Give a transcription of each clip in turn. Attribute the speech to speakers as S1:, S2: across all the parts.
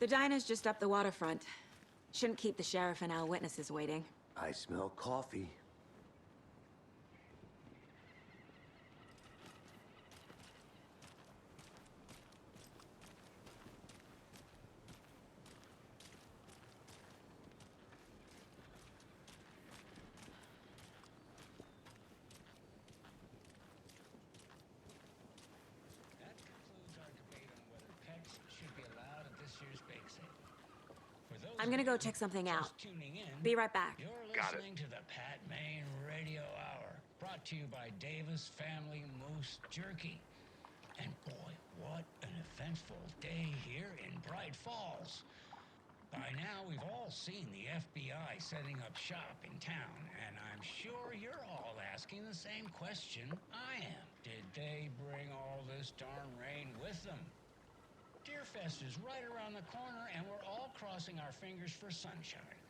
S1: The diner's just up the waterfront. Shouldn't keep the sheriff and our witnesses waiting.
S2: I smell coffee.
S3: That concludes our debate on whether pets should be allowed at this year's bake sale. For those
S1: I'm gonna
S3: of
S1: go
S3: you
S1: check something
S3: just
S1: out.
S3: tuning in,
S1: Be right back.
S3: you're
S2: Got it.
S3: listening to the Pat Maine Radio Hour, brought to you by Davis Family Moose Jerky. And boy, what an eventful day here in Bright Falls. By now, we've all seen the FBI setting up shop in town, and I'm sure you're all asking the same question I am. Did they bring all this darn rain with them? Deerfest is right around the corner, and we're all crossing our fingers for sunshine.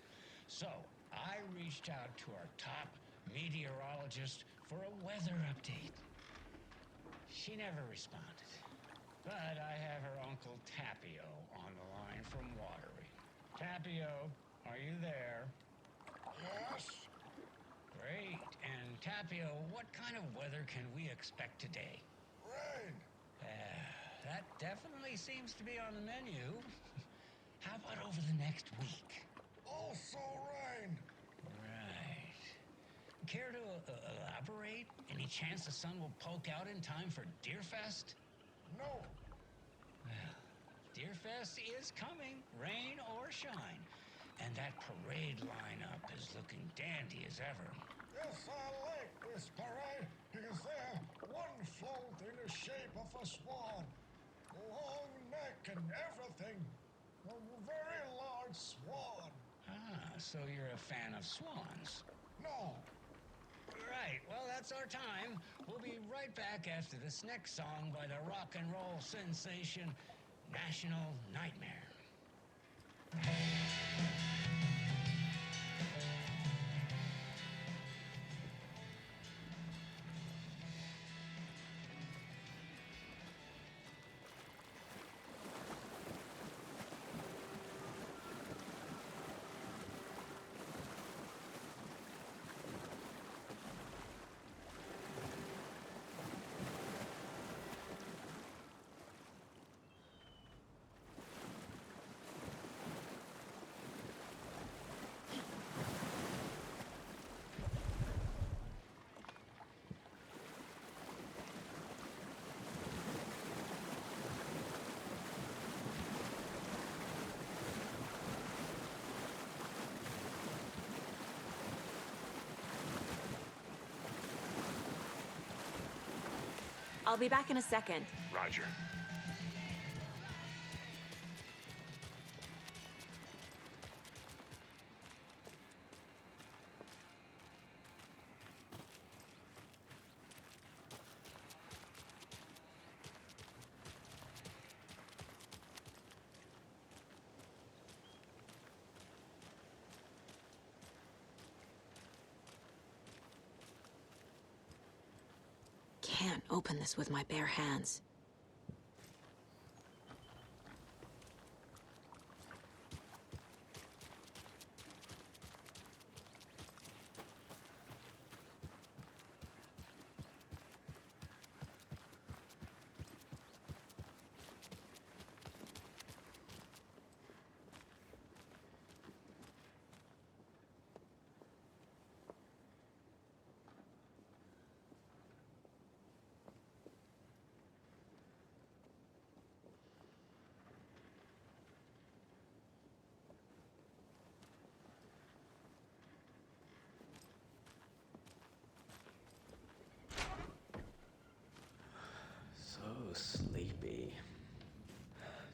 S3: So, I reached out to our top meteorologist for a weather update. She never responded. But I have her Uncle Tapio on the line from Watery. Tapio, are you there?
S4: Yes?
S3: Great. And Tapio, what kind of weather can we expect today?
S4: Rain.
S3: That definitely seems to be on the menu. How about over the next week?
S4: Also rain.
S3: Right. Care to elaborate? Any chance the sun will poke out in time for Deerfest?
S4: No.
S3: Well, Deerfest is coming, rain or shine. And that parade lineup is looking dandy as ever.
S4: Yes, I like this parade because they're one float in the shape of a swan. Long neck and everything. A very large swan.
S3: Ah, so you're a fan of swans.
S4: No.
S3: Right, well, that's our time. We'll be right back after this next song by the rock and roll sensation, National Nightmare.
S1: I'll be back in a second.
S2: Roger.
S1: Can't open this with my bare hands.
S5: So sleepy.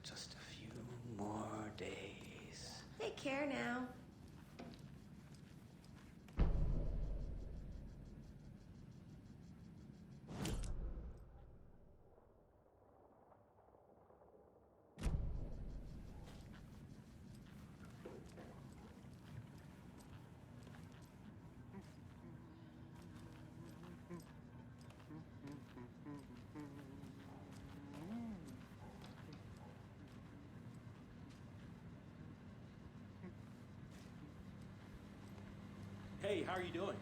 S5: Just a few more days.
S6: Take care now.
S5: Hey, how are you doing?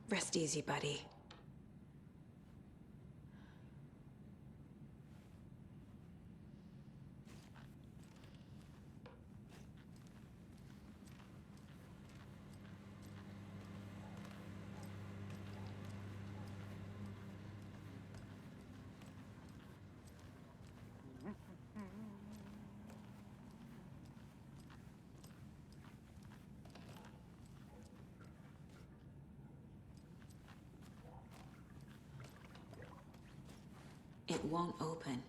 S1: Rest easy, buddy. It won't open.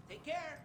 S5: Take care.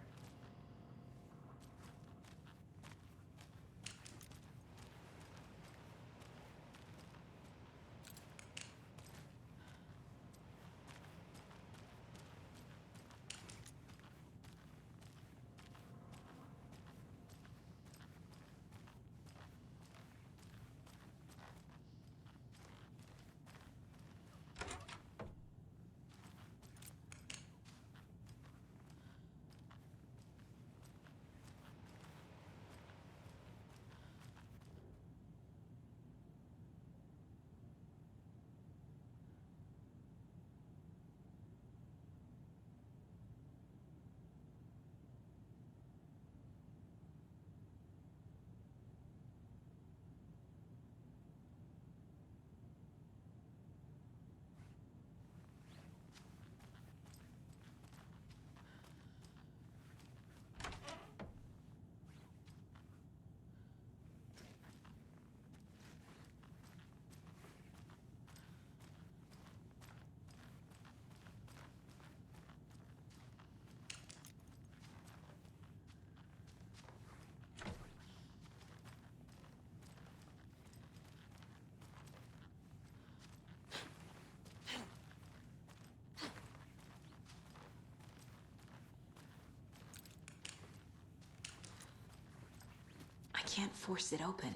S1: I can't force it open.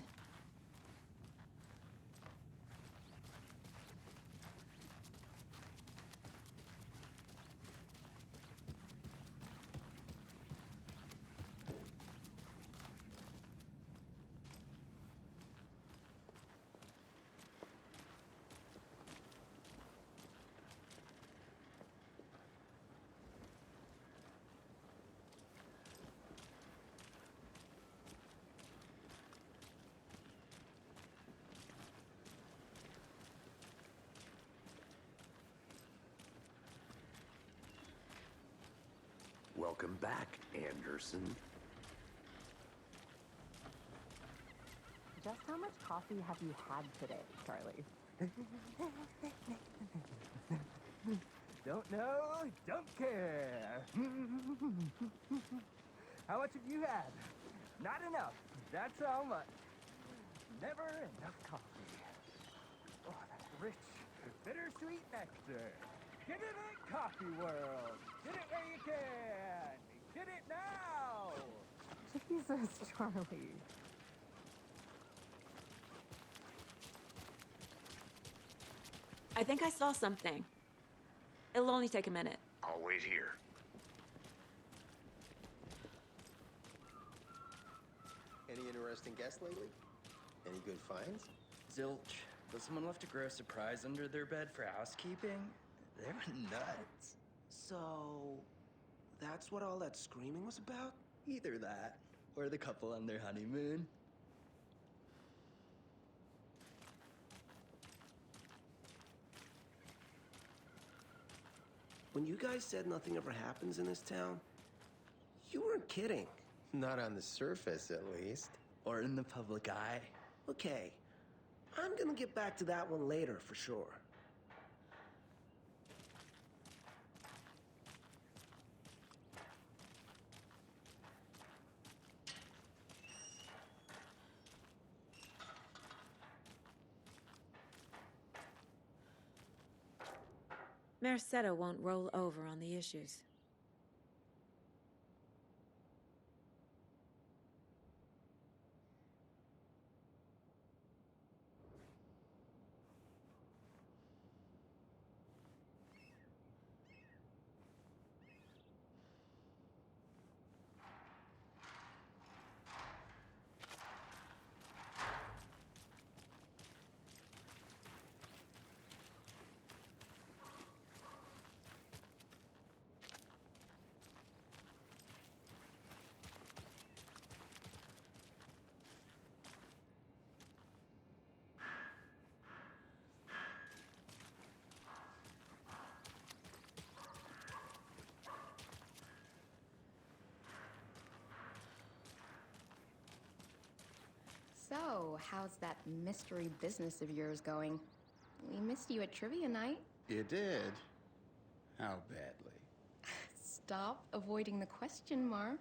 S2: Welcome back, Anderson.
S6: Just how much coffee have you had today, Charlie? Don't know, don't care. How much have you had? Not enough. That's how much. Never enough coffee. Oh, that's rich, bittersweet nectar. Get it at Coffee World. Get it where you can. Get it now.
S7: Jesus, Charlie.
S1: I think I saw something. It'll only take a minute.
S2: I'll wait here.
S8: Any interesting guests lately? Any good finds?
S9: Zilch. But someone left a gross surprise under their bed for housekeeping? They were nuts.
S5: So, that's what all that screaming was about?
S9: Either that, or the couple on their honeymoon.
S5: When you guys said nothing ever happens in this town, you weren't kidding.
S8: Not on the surface, at least.
S9: Or in the public eye.
S5: Okay, I'm gonna get back to that one later for sure.
S1: Merced won't roll over on the issues.
S7: So, how's that mystery business of yours going? We missed you at trivia night.
S10: You did? How badly?
S7: Stop avoiding the question, Mark.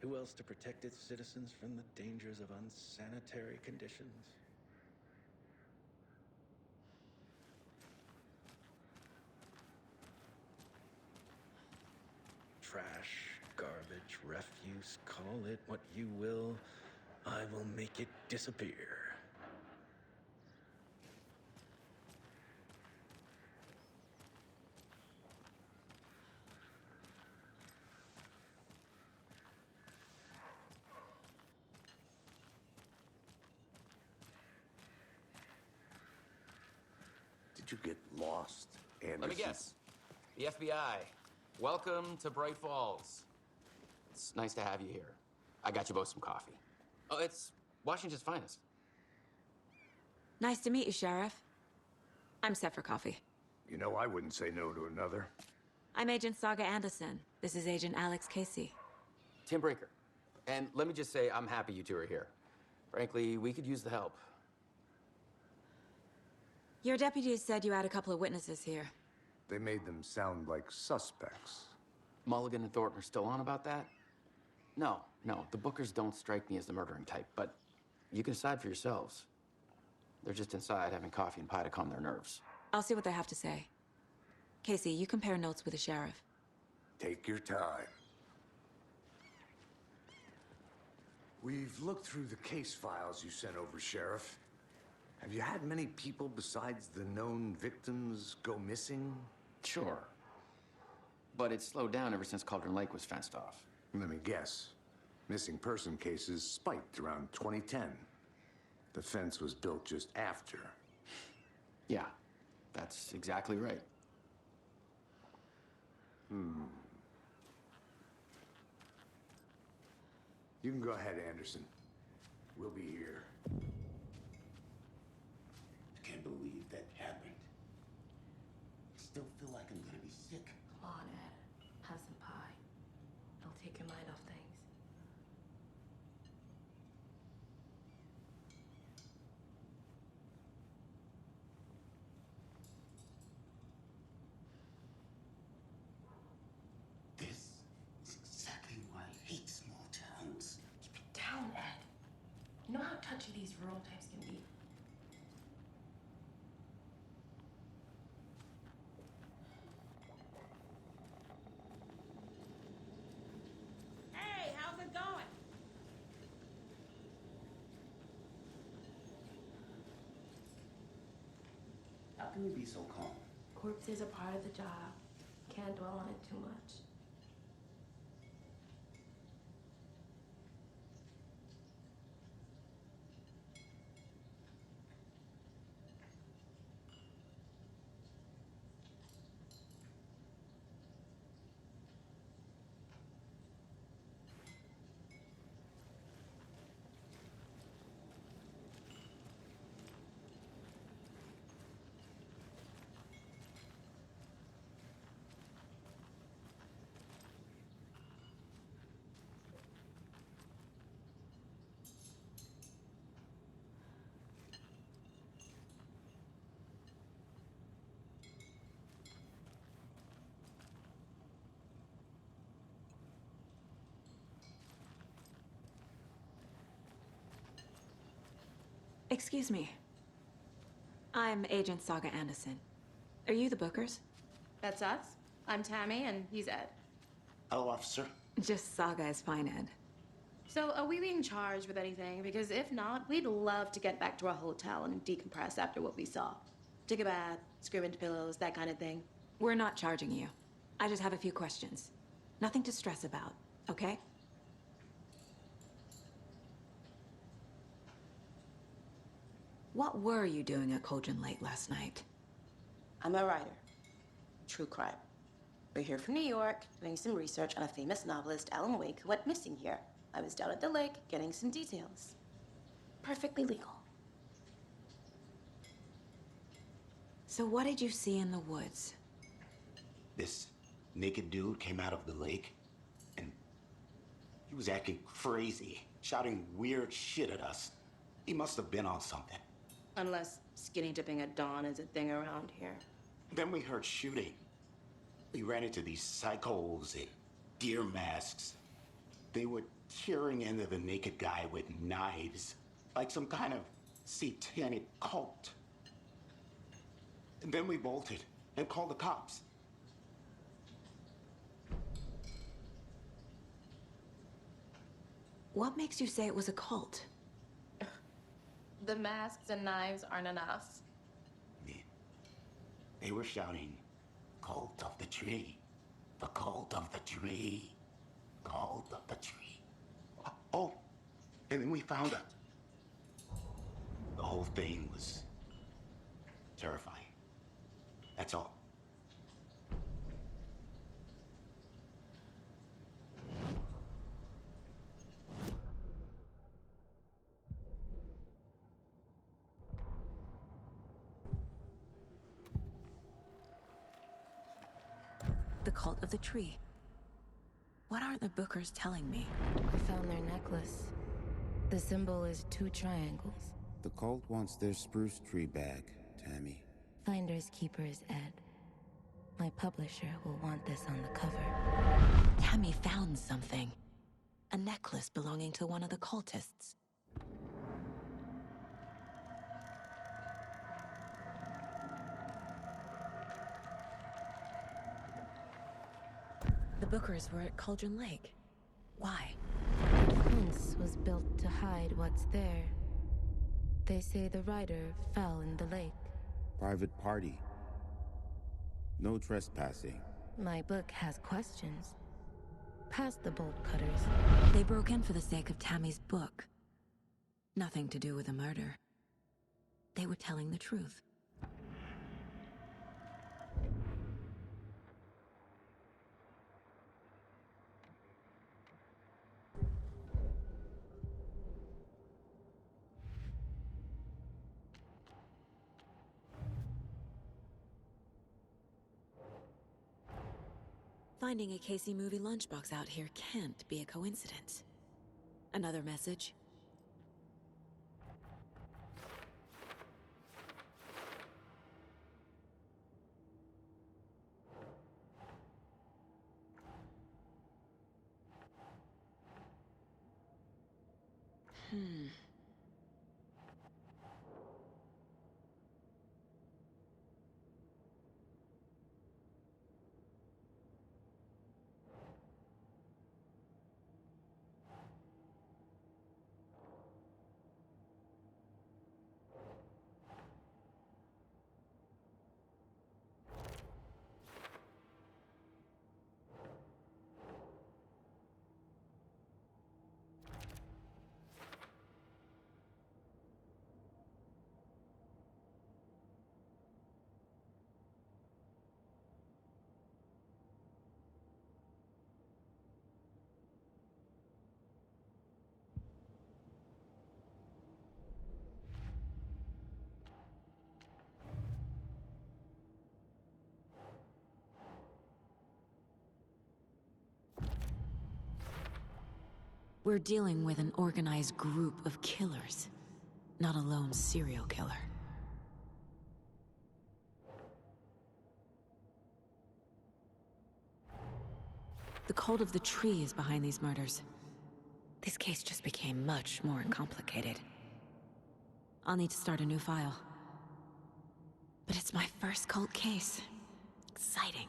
S10: Who else to protect its citizens from the dangers of unsanitary conditions? Trash, garbage, refuse, call it what you will. I will make it disappear.
S2: Did you get lost, Anderson?
S11: Let me guess. The FBI. Welcome to Bright Falls. It's nice to have you here. I got you both some coffee. Oh, it's Washington's finest.
S1: Nice to meet you, Sheriff. I'm set for coffee.
S2: You know, I wouldn't say no to another.
S1: I'm Agent Saga Anderson. This is Agent Alex Casey.
S11: Tim Breaker. And let me just say, I'm happy you two are here. Frankly, we could use the help.
S1: Your deputies said you had a couple of witnesses here.
S2: They made them sound like suspects.
S11: Mulligan and Thornton are still on about that? No, the Bookers don't strike me as the murdering type, but you can decide for yourselves. They're just inside having coffee and pie to calm their nerves.
S1: I'll see what they have to say. Casey, you compare notes with the sheriff.
S2: Take your time. We've looked through the case files you sent over, Sheriff. Have you had many people besides the known victims go missing?
S11: Sure. But it's slowed down ever since Cauldron Lake was fenced off.
S2: Let me guess. Missing person cases spiked around 2010. The fence was built just after.
S11: Yeah, that's exactly right.
S2: You can go ahead, Anderson. We'll be here.
S12: I can't believe that happened. I still feel like I'm gonna be sick.
S13: Come on, Ed. Have some pie. It'll take your mind off things.
S12: This is exactly why I hate small towns.
S13: Keep it down, Ed. You know how touchy these rural types can be.
S1: Hey, how's it going?
S12: How can you be so calm?
S13: Corpses are part of the job. Can't dwell on it too much.
S1: Excuse me. I'm Agent Saga Anderson. Are you the Bookers?
S13: That's us. I'm Tammy, and he's Ed.
S12: Hello, officer.
S1: Just Saga is fine, Ed.
S13: So, are we being charged with anything? Because if not, we'd love to get back to our hotel and decompress after what we saw. Take a bath, scream into pillows, that kind of thing.
S1: We're not charging you. I just have a few questions. Nothing to stress about, okay? What were you doing at Cauldron Lake last night?
S13: I'm a writer. True crime. We're here from New York, doing some research on a famous novelist, Alan Wake, who went missing here. I was down at the lake, getting some details. Perfectly legal.
S1: So what did you see in the woods?
S12: This naked dude came out of the lake, and he was acting crazy, shouting weird shit at us. He must have been on something.
S13: Unless skinny dipping at dawn is a thing around here.
S12: Then we heard shooting. We ran into these psychos in deer masks. They were tearing into the naked guy with knives, like some kind of satanic cult. And then we bolted and called the cops.
S1: What makes you say it was a cult?
S13: The masks and knives aren't enough.
S12: They were shouting, "Cult of the tree, the cult of the tree, cult of the tree." Oh, and then we found out. The whole thing was terrifying. That's all.
S1: The cult of the tree. What aren't the Bookers telling me?
S13: I found their necklace. The symbol is 2 triangles.
S14: The cult wants their spruce tree back, Tammy.
S13: Finders keepers, Ed. My publisher will want this on the cover.
S1: Tammy found something. A necklace belonging to one of the cultists. Bookers were at Cauldron Lake. Why?
S15: The fence was built to hide what's there. They say the rider fell in the lake.
S14: Private party. No trespassing.
S15: My book has questions. Past the bolt cutters.
S1: They broke in for the sake of Tammy's book. Nothing to do with a murder. They were telling the truth. Finding a Casey movie lunchbox out here can't be a coincidence. Another message? We're dealing with an organized group of killers, not a lone serial killer. The cult of the tree is behind these murders. This case just became much more complicated. I'll need to start a new file. But it's my first cult case. Exciting.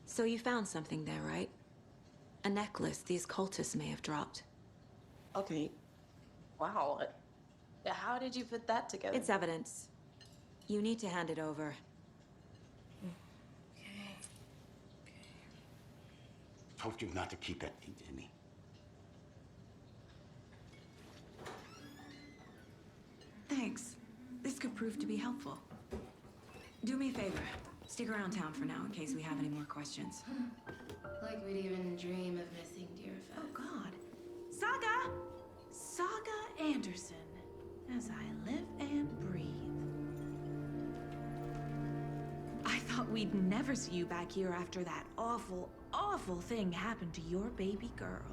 S1: So you found something there, right? A necklace these cultists may have dropped.
S13: Okay. Wow. How did you put that together?
S1: It's evidence. You need to hand it over.
S12: Told you not to keep that thing to me.
S1: Thanks. This could prove to be helpful. Do me a favor. Stick around town for now in case we have any more questions.
S7: Like we'd even dream of missing dear Fez.
S16: Oh, God. Saga! Saga Anderson. As I live and breathe. I thought we'd never see you back here after that awful, awful thing happened to your baby girl.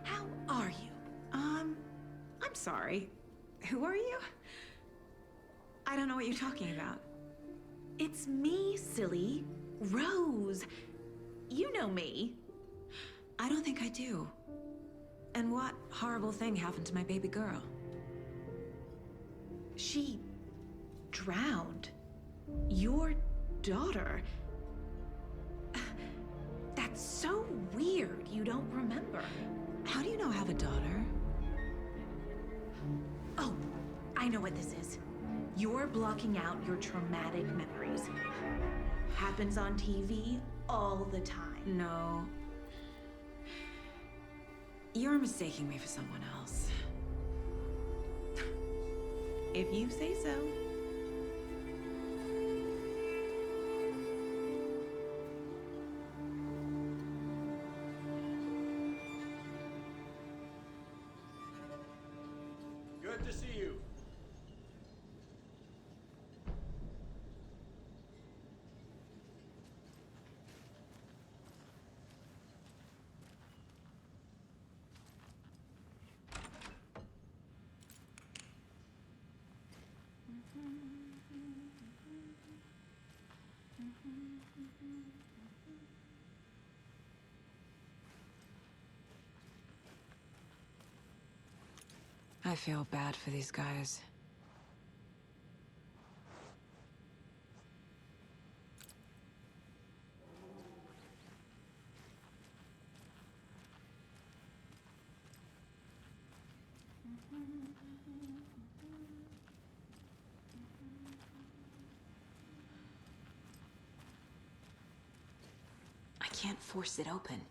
S16: How are you? I'm sorry. Who are you? I don't know what you're talking about. It's me, silly. Rose. You know me.
S1: I don't think I do. And what horrible thing happened to my baby girl?
S16: She drowned. Your daughter. That's so weird you don't remember.
S1: How do you know I have a daughter?
S16: Oh, I know what this is. You're blocking out your traumatic memories. Happens on TV all the time.
S1: No. You're mistaking me for someone else.
S16: If you say so.
S10: Good to see you.
S1: I feel bad for these guys. I can't force it open.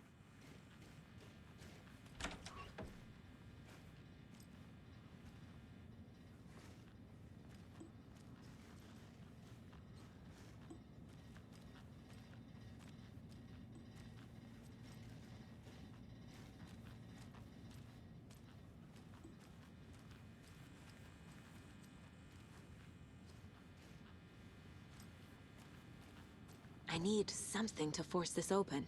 S1: I need something to force this open.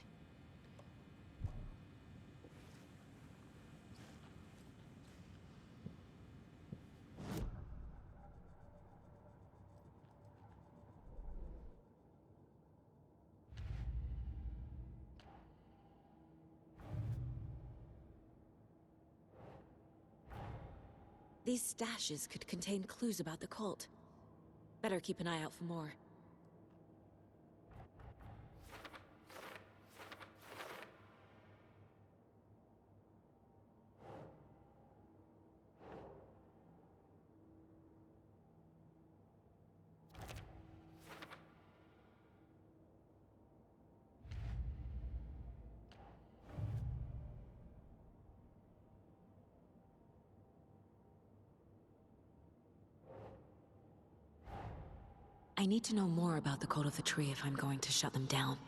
S1: These stashes could contain clues about the cult. Better keep an eye out for more. I need to know more about the Cult of the Tree if I'm going to shut them down.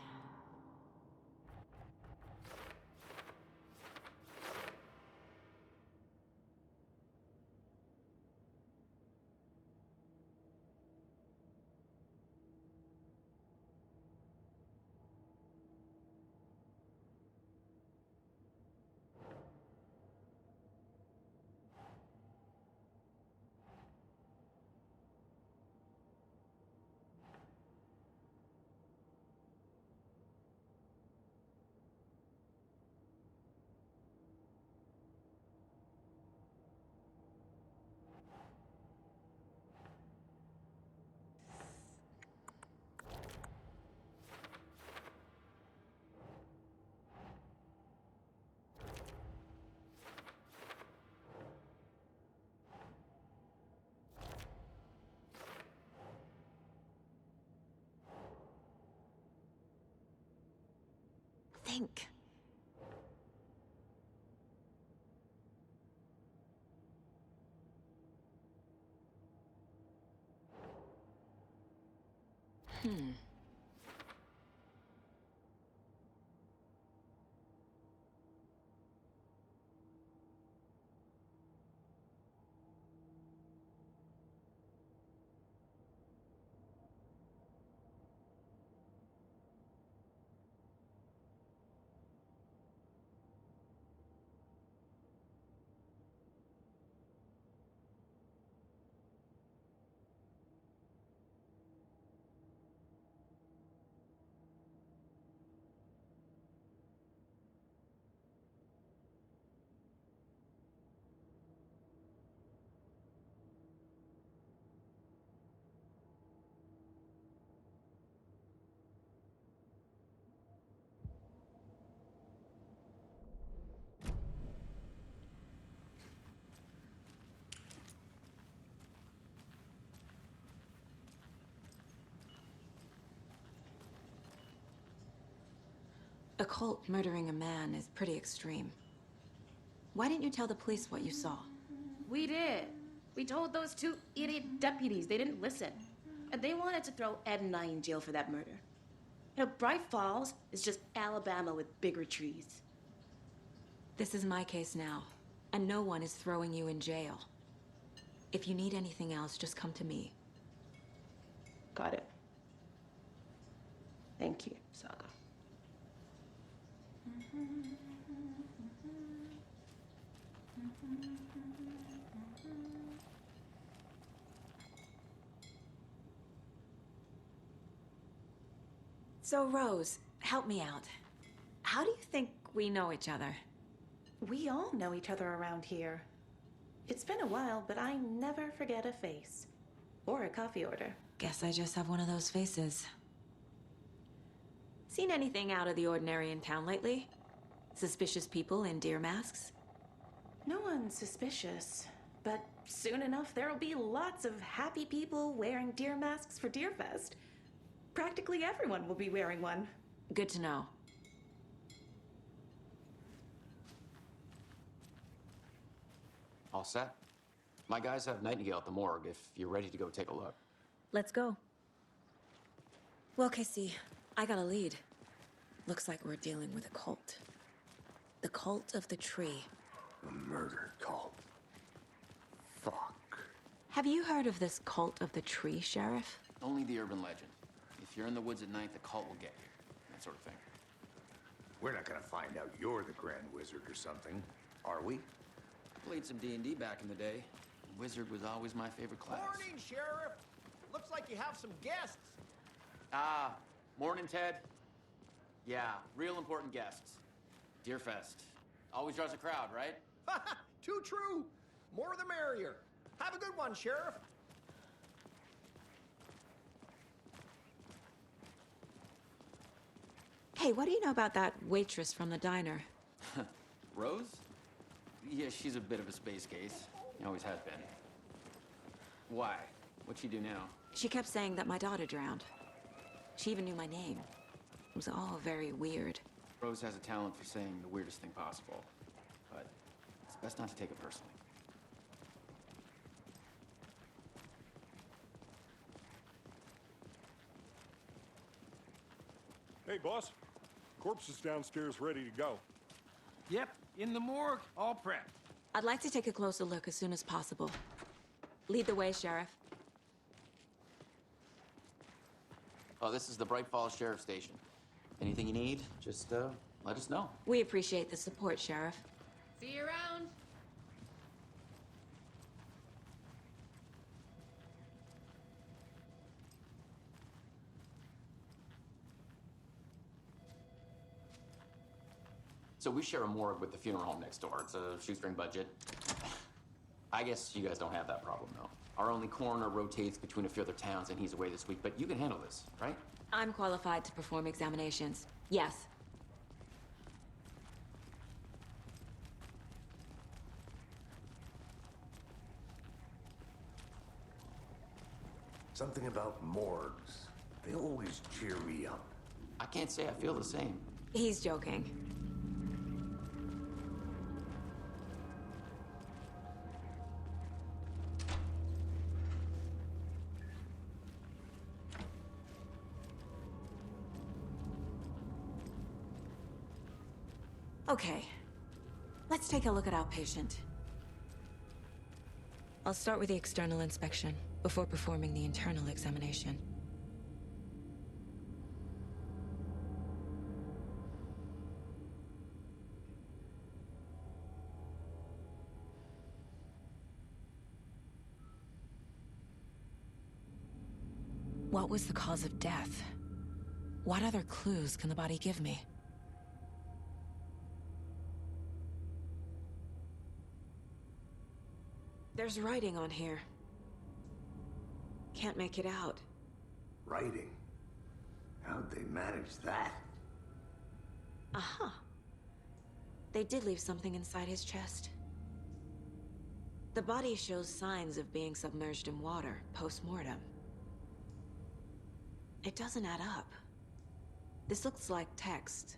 S1: Think. Hmm. A cult murdering a man is pretty extreme. Why didn't you tell the police what you saw?
S13: We did. We told those two idiot deputies. They didn't listen. And they wanted to throw Ed and I in jail for that murder. You know, Bright Falls is just Alabama with bigger trees.
S1: This is my case now, and no one is throwing you in jail. If you need anything else, just come to me.
S13: Got it. Thank you, Saga.
S1: So, Rose, help me out. How do you think we know each other?
S13: We all know each other around here. It's been a while, but I never forget a face. Or a coffee order.
S1: Guess I just have one of those faces. Seen anything out of the ordinary in town lately? Suspicious people in deer masks?
S13: No one's suspicious, but soon enough there'll be lots of happy people wearing deer masks for Deerfest. Practically everyone will be wearing one.
S1: Good to know.
S11: All set? My guys have Nightingale at the morgue if you're ready to go take a look.
S1: Let's go. Well, Casey, I got a lead. Looks like we're dealing with a cult. The cult of the tree.
S2: A murder cult. Fuck.
S1: Have you heard of this cult of the tree, Sheriff?
S11: Only the urban legend. If you're in the woods at night, the cult will get you. That sort of thing.
S2: We're not gonna find out you're the Grand Wizard or something, are we?
S11: I played some D&D back in the day. Wizard was always my favorite class.
S8: Morning, Sheriff. Looks like you have some guests.
S11: Ah, morning, Ted. Yeah, real important guests. Deerfest. Always draws a crowd, right?
S8: Too true. More the merrier. Have a good one, Sheriff.
S1: Hey, what do you know about that waitress from the diner?
S11: Rose? Yeah, she's a bit of a space case. Always has been. Why? What'd she do now?
S1: She kept saying that my daughter drowned. She even knew my name. It was all very weird.
S11: Rose has a talent for saying the weirdest thing possible. But it's best not to take it personally.
S4: Hey, boss. Corpse is downstairs ready to go.
S6: Yep, in the morgue, all prepped.
S1: I'd like to take a closer look as soon as possible. Lead the way, Sheriff.
S11: Oh, this is the Bright Falls Sheriff Station. Anything you need, just let us know.
S1: We appreciate the support, Sheriff.
S7: See you around.
S11: So we share a morgue with the funeral home next door. It's a shoestring budget. I guess you guys don't have that problem, though. Our only coroner rotates between a few other towns, and he's away this week, but you can handle this, right?
S1: I'm qualified to perform examinations. Yes.
S2: Something about morgues. They always cheer me up.
S11: I can't say I feel the same.
S1: He's joking. Okay, let's take a look at our patient. I'll start with the external inspection before performing the internal examination. What was the cause of death? What other clues can the body give me? There's writing on here. Can't make it out.
S2: Writing? How'd they manage that?
S1: Aha. They did leave something inside his chest. The body shows signs of being submerged in water post-mortem. It doesn't add up. This looks like text.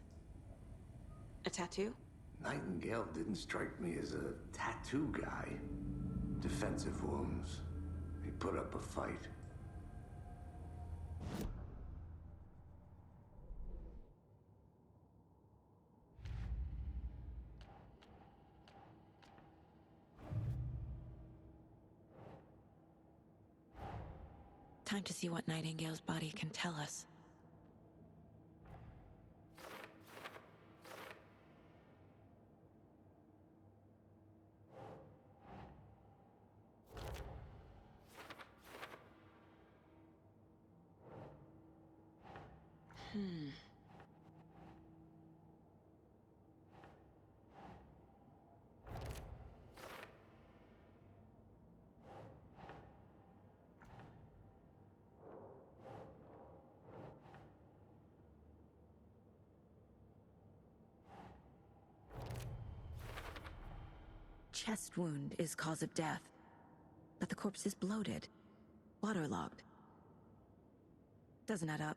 S1: A tattoo?
S2: Nightingale didn't strike me as a tattoo guy. Defensive wounds. He put up a fight.
S1: Time to see what Nightingale's body can tell us. Chest wound is cause of death, but the corpse is bloated, waterlogged. Doesn't add up.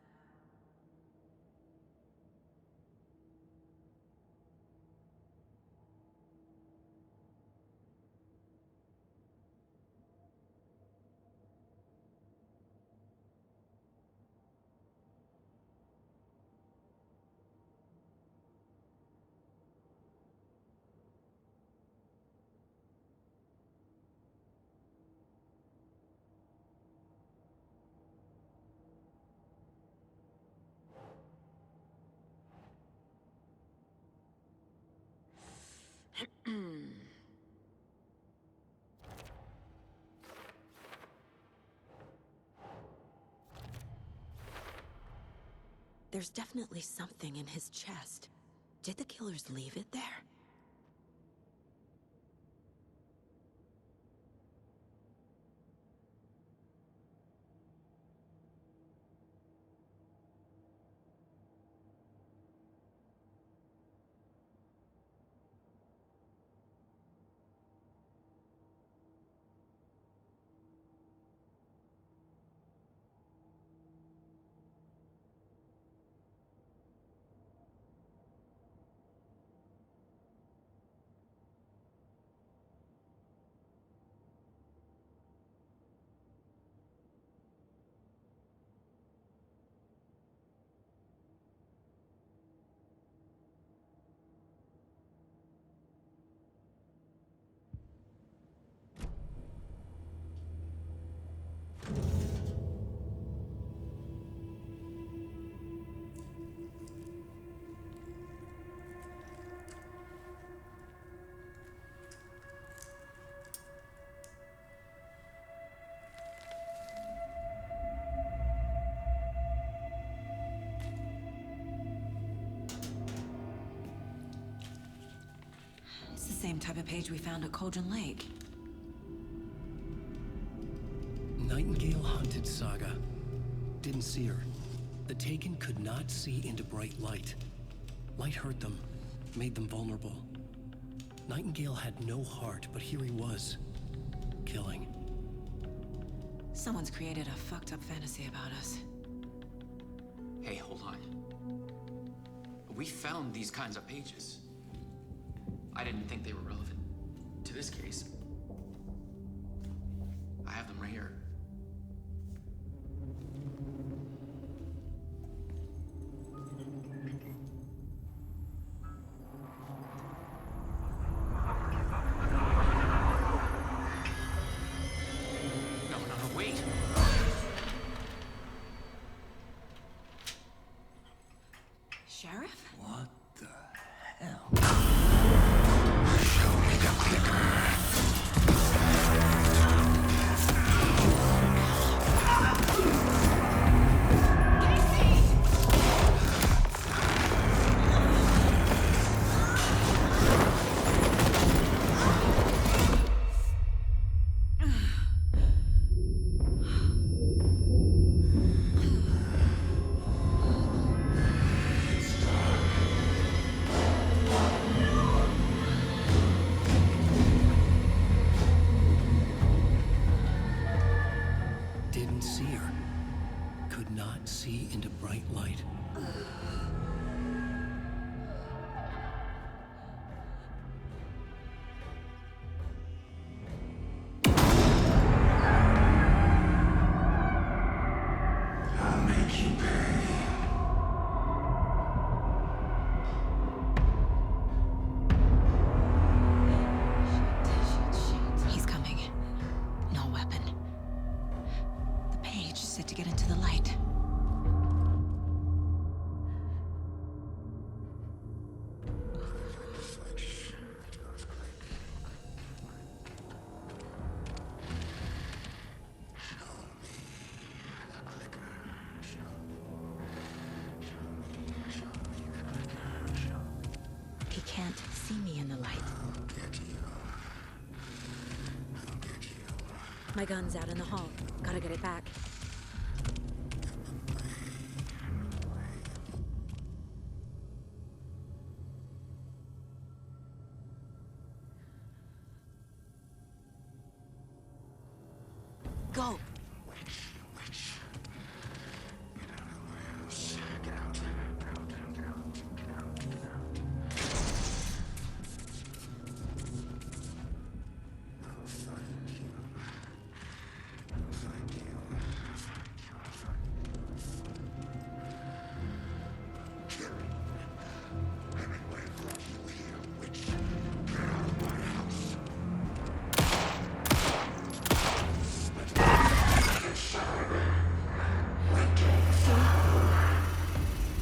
S1: There's definitely something in his chest. Did the killers leave it there? It's the same type of page we found at Cauldron Lake.
S17: Nightingale hunted Saga. Didn't see her. The Taken could not see into bright light. Light hurt them, made them vulnerable. Nightingale had no heart, but here he was, killing.
S1: Someone's created a fucked up fantasy about us.
S11: Hey, hold on. We found these kinds of pages. I didn't think they were relevant to this case. I have them right here. No, wait.
S1: Sheriff?
S6: What the hell?
S12: Show me the clicker.
S1: see me in the light.
S12: I'll get you. I'll get you.
S1: My gun's out in the hall. Gotta get it back. Go!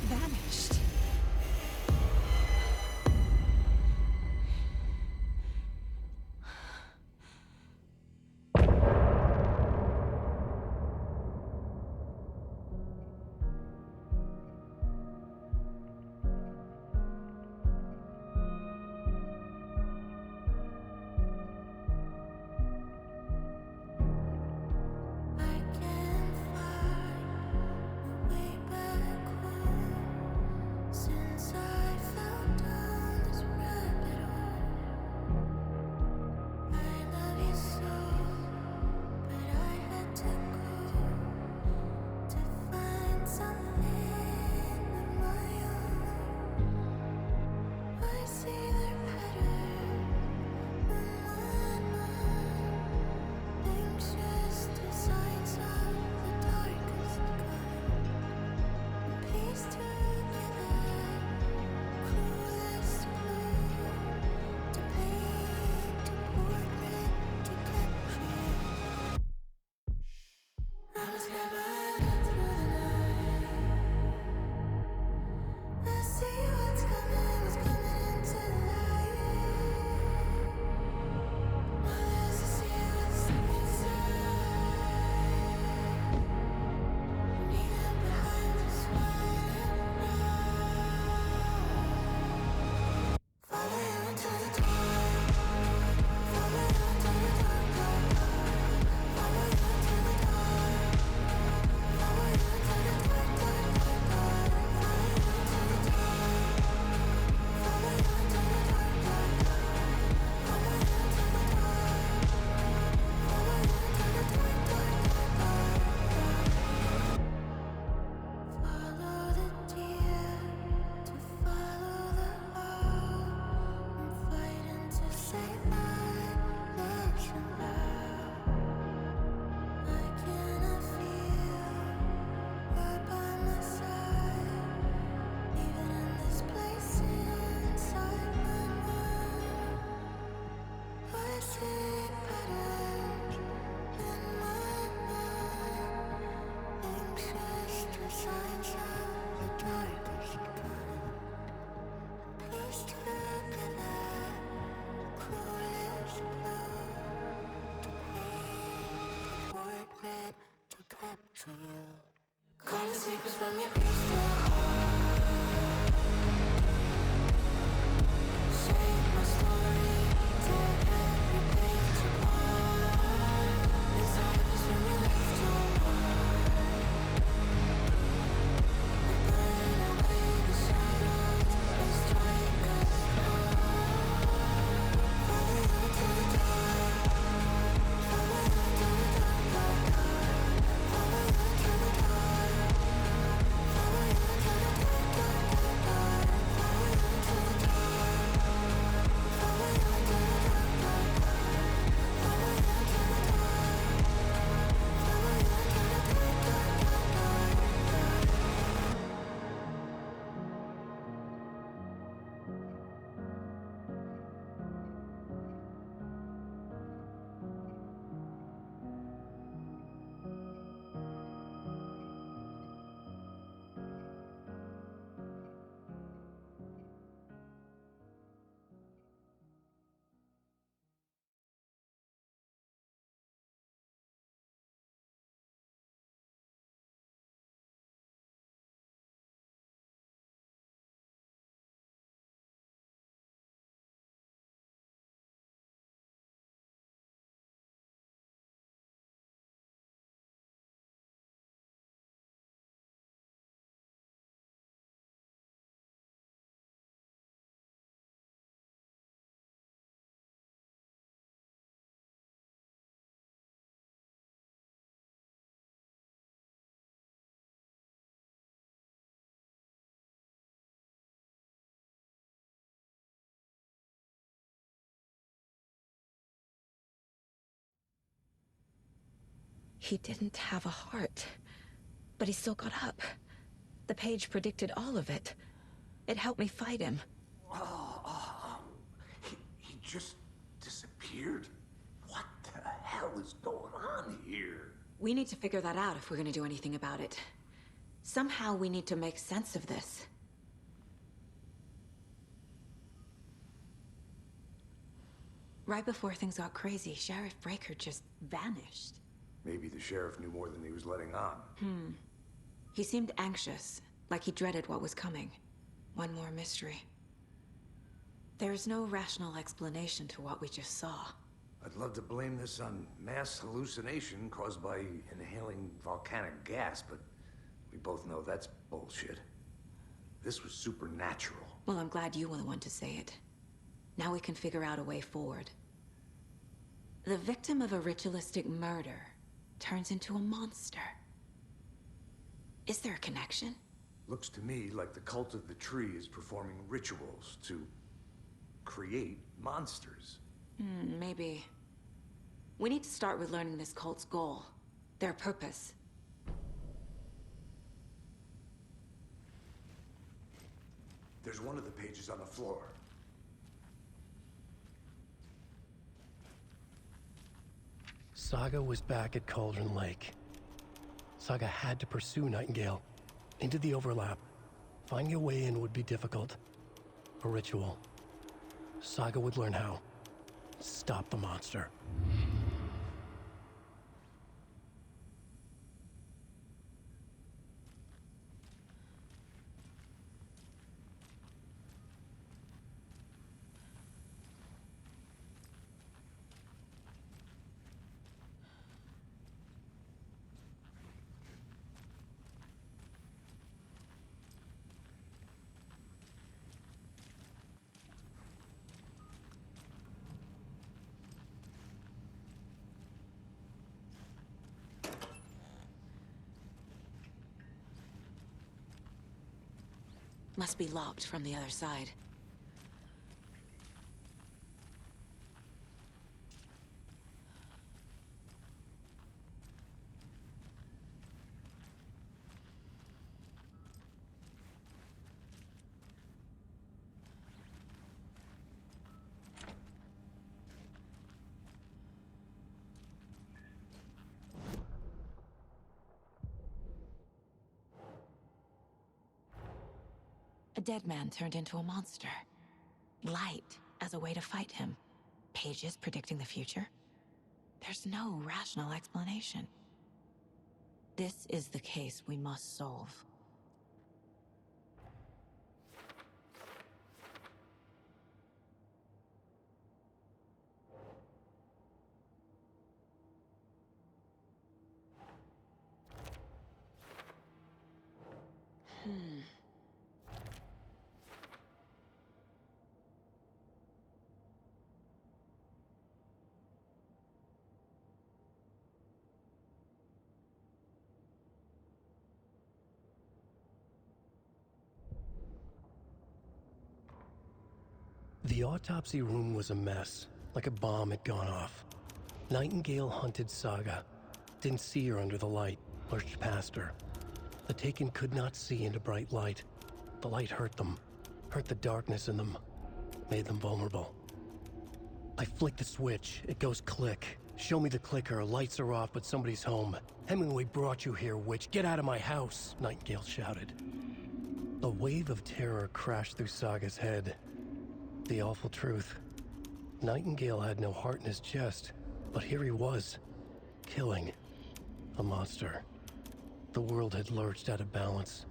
S16: Vanished.
S15: Since I fell down this rabbit hole, I love you so, but I had to go to find something of my own. I see the pattern in my mind, anxious designs of the darkest kind, pieced together. Cruelest blue to paint a portrait to capture. I was never through the night. I see what's coming into the light. Others see what's inside. Neither behind this one. Follow you into the dark. Follow you into the dark. Follow you into the dark. Follow you into the dark, dark, dark, dark. Follow you into the dark. Follow you into the dark, dark, dark. Follow you into the dark. Follow you into the dark, dark, dark, dark. Follow the deer to follow the hawk. I'm fighting to save my love's alive. I cannot feel right by my side, even in this place inside my mind. I see patterns in my mind, anxious designs of the darkest kind, pieced together, cruelest blue to paint a portrait to capture you. Calling secrets from your crystal heart. Shape my story, tear every page apart. Inside is when you left your mark. I burn away the shadows and strike a spark. Follow you into the dark. Follow you into the dark, dark, dark. Follow you into the dark. Follow you
S1: He didn't have a heart, but he still got up. The page predicted all of it. It helped me fight him.
S2: He just disappeared? What the hell is going on here?
S1: We need to figure that out if we're gonna do anything about it. Somehow we need to make sense of this. Right before things got crazy, Sheriff Breaker just vanished.
S2: Maybe the sheriff knew more than he was letting on.
S1: He seemed anxious, like he dreaded what was coming. One more mystery. There's no rational explanation to what we just saw.
S2: I'd love to blame this on mass hallucination caused by inhaling volcanic gas, but we both know that's bullshit. This was supernatural.
S1: Well, I'm glad you were the one to say it. Now we can figure out a way forward. The victim of a ritualistic murder turns into a monster. Is there a connection?
S2: Looks to me like the cult of the tree is performing rituals to create monsters.
S1: Maybe. We need to start with learning this cult's goal, their purpose.
S2: There's one of the pages on the floor.
S17: Saga was back at Cauldron Lake. Saga had to pursue Nightingale into the overlap. Finding a way in would be difficult. A ritual. Saga would learn how. Stop the monster.
S1: Must be locked from the other side. A dead man turned into a monster. Light as a way to fight him. Pages predicting the future? There's no rational explanation. This is the case we must solve.
S17: The autopsy room was a mess, like a bomb had gone off. Nightingale hunted Saga. Didn't see her under the light, lurched past her. The Taken could not see into bright light. The light hurt them, hurt the darkness in them, made them vulnerable. I flick the switch, it goes click. Show me the clicker, lights are off, but somebody's home. Hemingway brought you here, witch. Get out of my house, Nightingale shouted. A wave of terror crashed through Saga's head. The awful truth. Nightingale had no heart in his chest, but here he was, killing a monster. The world had lurched out of balance.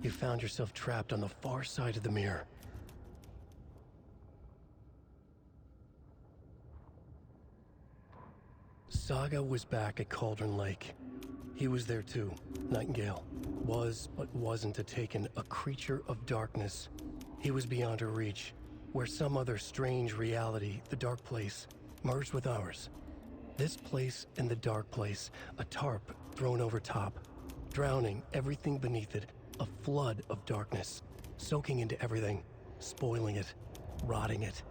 S17: You found yourself trapped on the far side of the mirror. Saga was back at Cauldron Lake. He was there too. Nightingale was, but wasn't a Taken, a creature of darkness. He was beyond her reach, where some other strange reality, the dark place, merged with ours. This place and the dark place, a tarp thrown over top, drowning everything beneath it, a flood of darkness, soaking into everything, spoiling it, rotting it.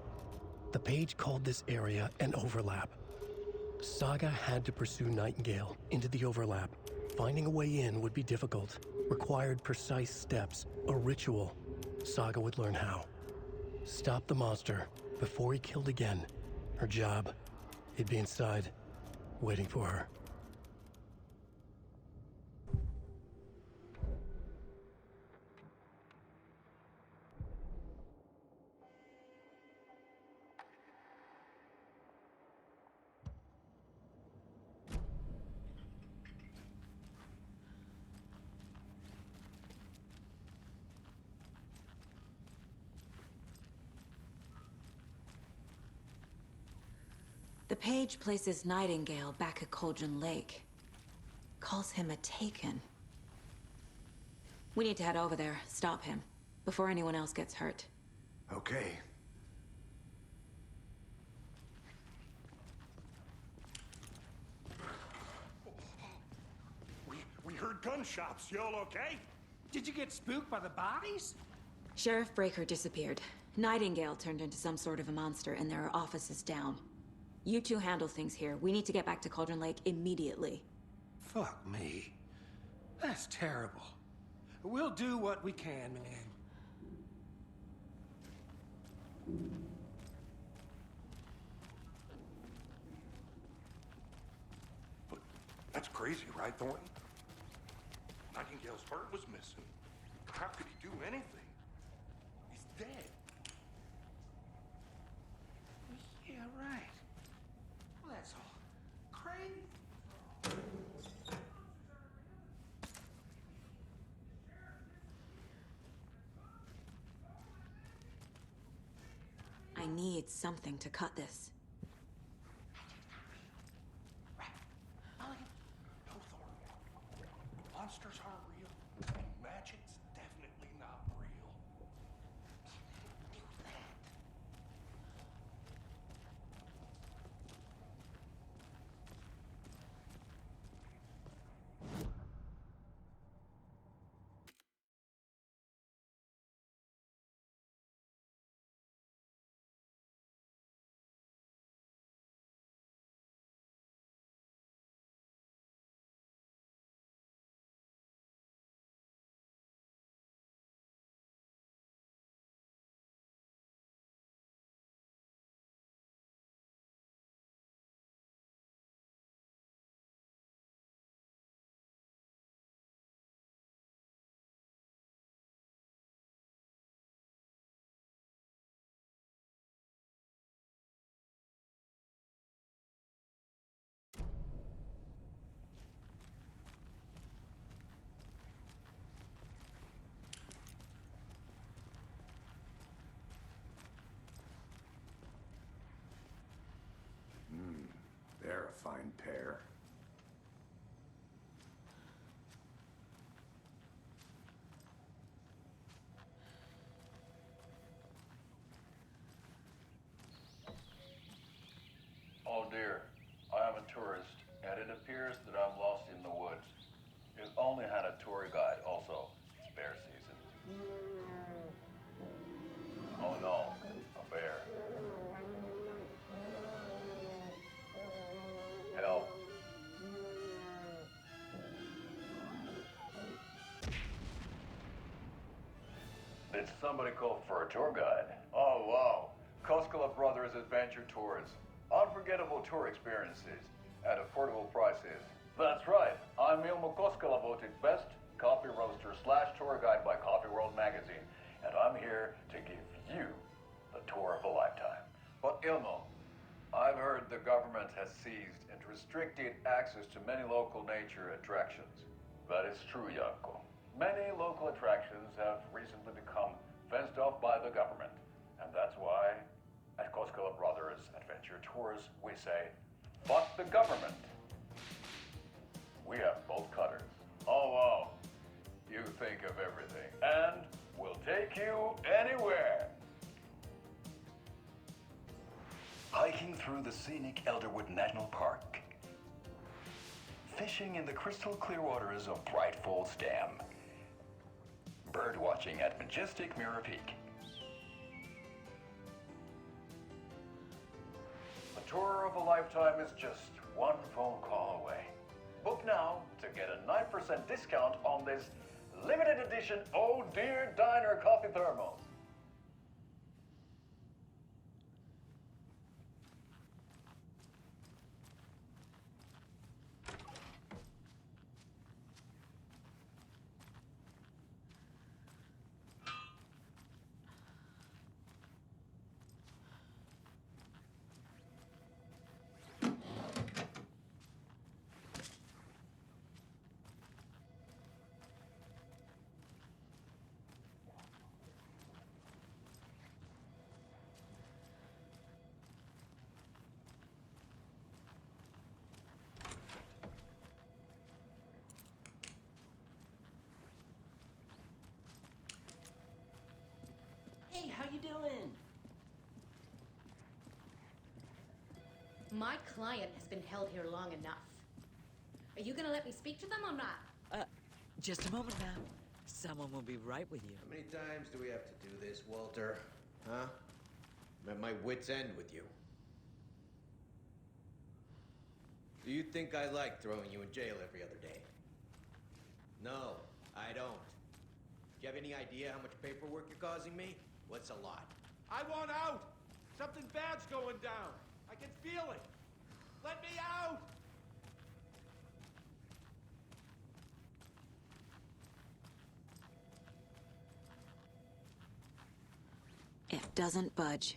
S17: The page called this area an overlap. Saga had to pursue Nightingale into the overlap. Finding a way in would be difficult, required precise steps, a ritual. Saga would learn how. Stop the monster before he killed again. Her job, he'd be inside, waiting for her.
S1: The page places Nightingale back at Cauldron Lake. Calls him a Taken. We need to head over there, stop him, before anyone else gets hurt.
S2: Okay.
S18: We heard gunshots. Y'all okay?
S6: Did you get spooked by the bodies?
S1: Sheriff Breaker disappeared. Nightingale turned into some sort of a monster, and there are offices down. You two handle things here. We need to get back to Cauldron Lake immediately.
S6: Fuck me. That's terrible. We'll do what we can, man.
S18: But that's crazy, right, Thornton? Nightingale's heart was missing. How could he do anything? He's dead.
S6: Yeah, right. Well, that's all crazy.
S1: I need something to cut this.
S18: No, Thornton. Monsters aren't real. Magic's definitely not real.
S2: They're a fine pair.
S19: Oh dear, I am a tourist, and it appears that I'm lost in the woods. You only had a tour guide, also. It's bear season. Oh no, a bear. Help. Did somebody call for a tour guide? Oh wow, Koskela Brothers Adventure Tours. Unforgettable tour experiences at affordable prices. That's right, I'm Ilmo Koskela, voted best coffee roaster / tour guide by Coffee World magazine, and I'm here to give you the tour of a lifetime. But Ilmo, I've heard the government has seized and restricted access to many local nature attractions. That is true, Janko. Many local attractions have recently become fenced off by the government, and that's why at Koskela Brothers Adventure Tours, we say, fuck the government. We have bolt cutters. Oh, wow. You think of everything. And we'll take you anywhere. Hiking through the scenic Elderwood National Park. Fishing in the crystal clear waters of Bright Falls Dam. Bird watching at majestic Mirror Peak. A tour of a lifetime is just one phone call away. Book now to get a 9% discount on this limited edition Oh Dear Diner coffee thermos.
S5: Hey, how you doing?
S20: My client has been held here long enough. Are you gonna let me speak to them or not?
S21: Just a moment, ma'am. Someone will be right with you.
S22: How many times do we have to do this, Walter? Huh? I'm at my wit's end with you. Do you think I like throwing you in jail every other day? No, I don't. Do you have any idea how much paperwork you're causing me? What's a lot?
S18: I want out! Something bad's going down. I can feel it. Let me out!
S1: It doesn't budge.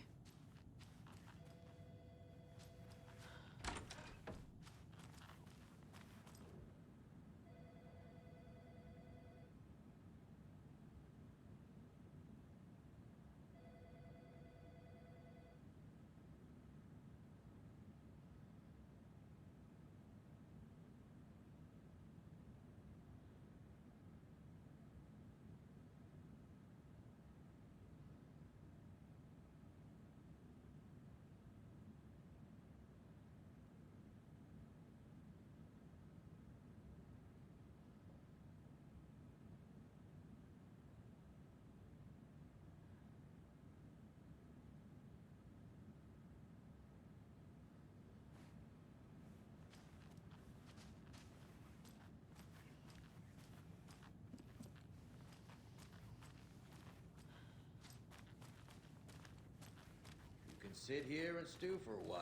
S22: You can sit here and stew for a while.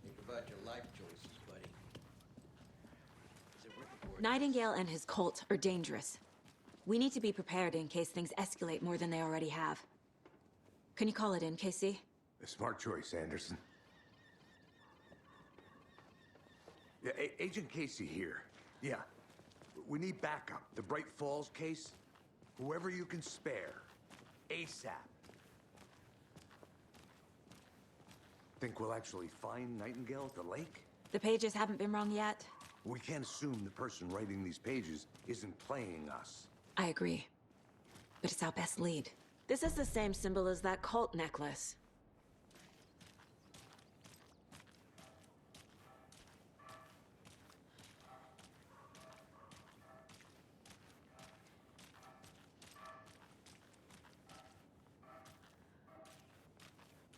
S22: Think about your life choices, buddy. Is it worth the board?
S1: Nightingale and his cult are dangerous. We need to be prepared in case things escalate more than they already have. Can you call it in, KC?
S2: A smart choice, Anderson. Yeah, Agent Casey here. Yeah. We need backup. The Bright Falls case. Whoever you can spare. ASAP. Think we'll actually find Nightingale at the lake?
S1: The pages haven't been wrong yet.
S2: We can't assume the person writing these pages isn't playing us.
S1: I agree. But it's our best lead. This is the same symbol as that cult necklace.